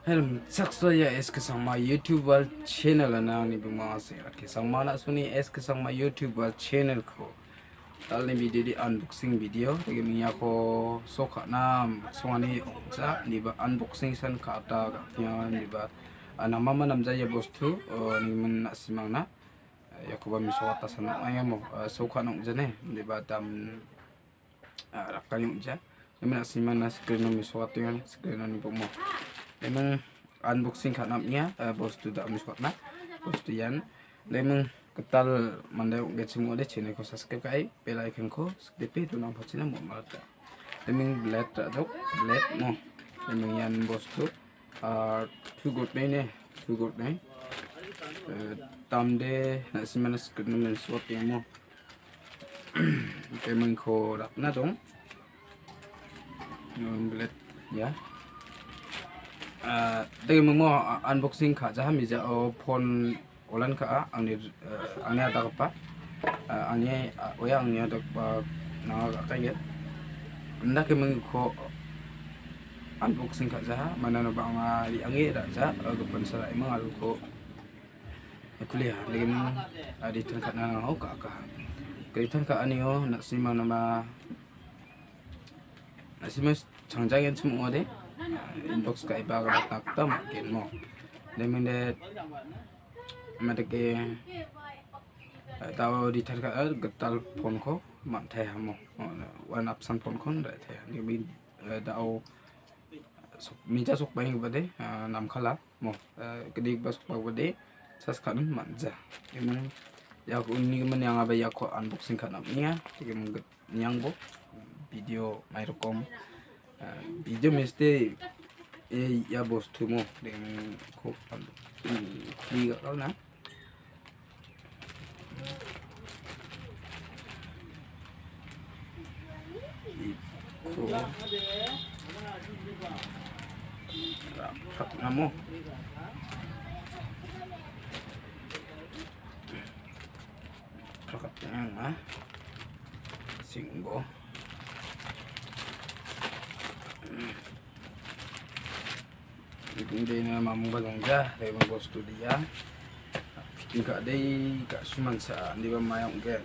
Rimchaksoa ya S.K.Sangma YouTube channel na ni bumasa K.Sangma na suni S.K.Sangma YouTube channelko. Tali video di unboxing video lagi minyak ko soka na songni ongja ni ba unboxing san kata katnya ni ba nama namja ya bostu ni men simang na ya ko ba misawata sana ayam soka nongja ne ni ba dam rakali ongja ni men simang na screen no misawata yan screen ni bomo emang unboxing kanapnya bostu dak misawata bostu yan lemeng gital mandai ongagengchim ongode channelko subscribe kai bell icon ko sikdepbo itu nang pacina mo malata leming blade dok blade mo leming yan bostu two good ne tamde na simana screen men swat mo leming ko dakna dong blade ya dagi mo unboxing ka jaha mija phone Olan ka angni ada apa? Angni ada apa? Naga kayak. Anda kemeng ko unboxing ka jaha mana no bang ali angni ada ja gapan sara emang alu ko kuliah lagi meng di tengkat nang ho ka kaitan ka anio nak sima nama nasima 장장엔 좀 어디 inbox ka iba ka takta makin mo. Lemeng de Mereka tahu di terkait gital phone ko mantai hamo one option phone kon dah teh ni bin tahu minta sok bayang bade nam khala mo kedik bas pak bade sas kan manja emang ya ko ni men yang aba ya ko unboxing kan namnya emang nyang bo video mai rekom video mesti ya bos tu mo dengan ko kli kalau na Namo angna singbo hindi na mamungbalong ja kaya gusto dia tingka day ka suman sa di ba mayong gen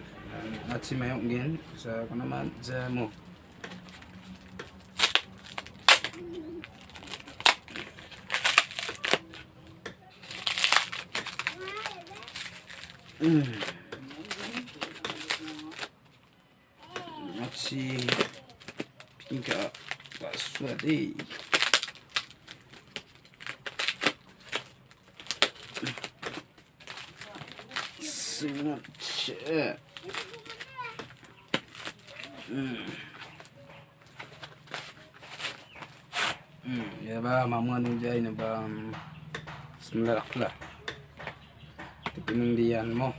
natsi mayong gen sa ko naman ja mo natsi tingka ka suadi ya ba mamuan jay na ba semlalakla tipinindian mo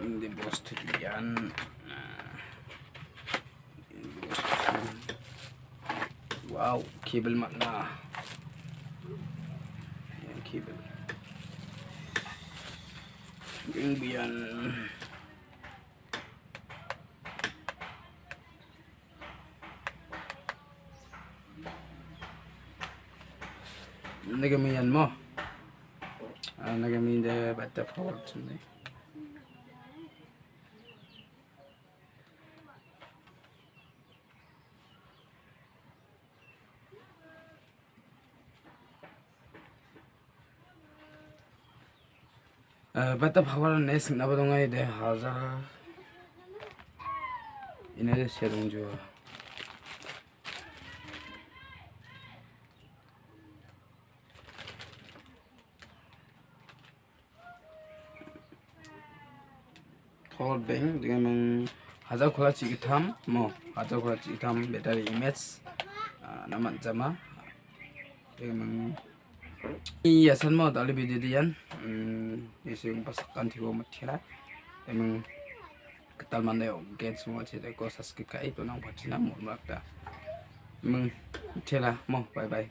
hindi bos diyan wow cable mat na cable biyan nagamiyan mo nagamiyan de bata forward sunday bata power nes na ba dongai de hazar ina de serung jo power bank dengan hazar khola chigitam mo hazar khola chigitam battery image naman jama dengan iya san mau tali video dian isi pas sakantikon mitela emang gital mandai ongagengchim semua channelko subscribe kai itu nang pacina mo malata emang mitela mo bye bye.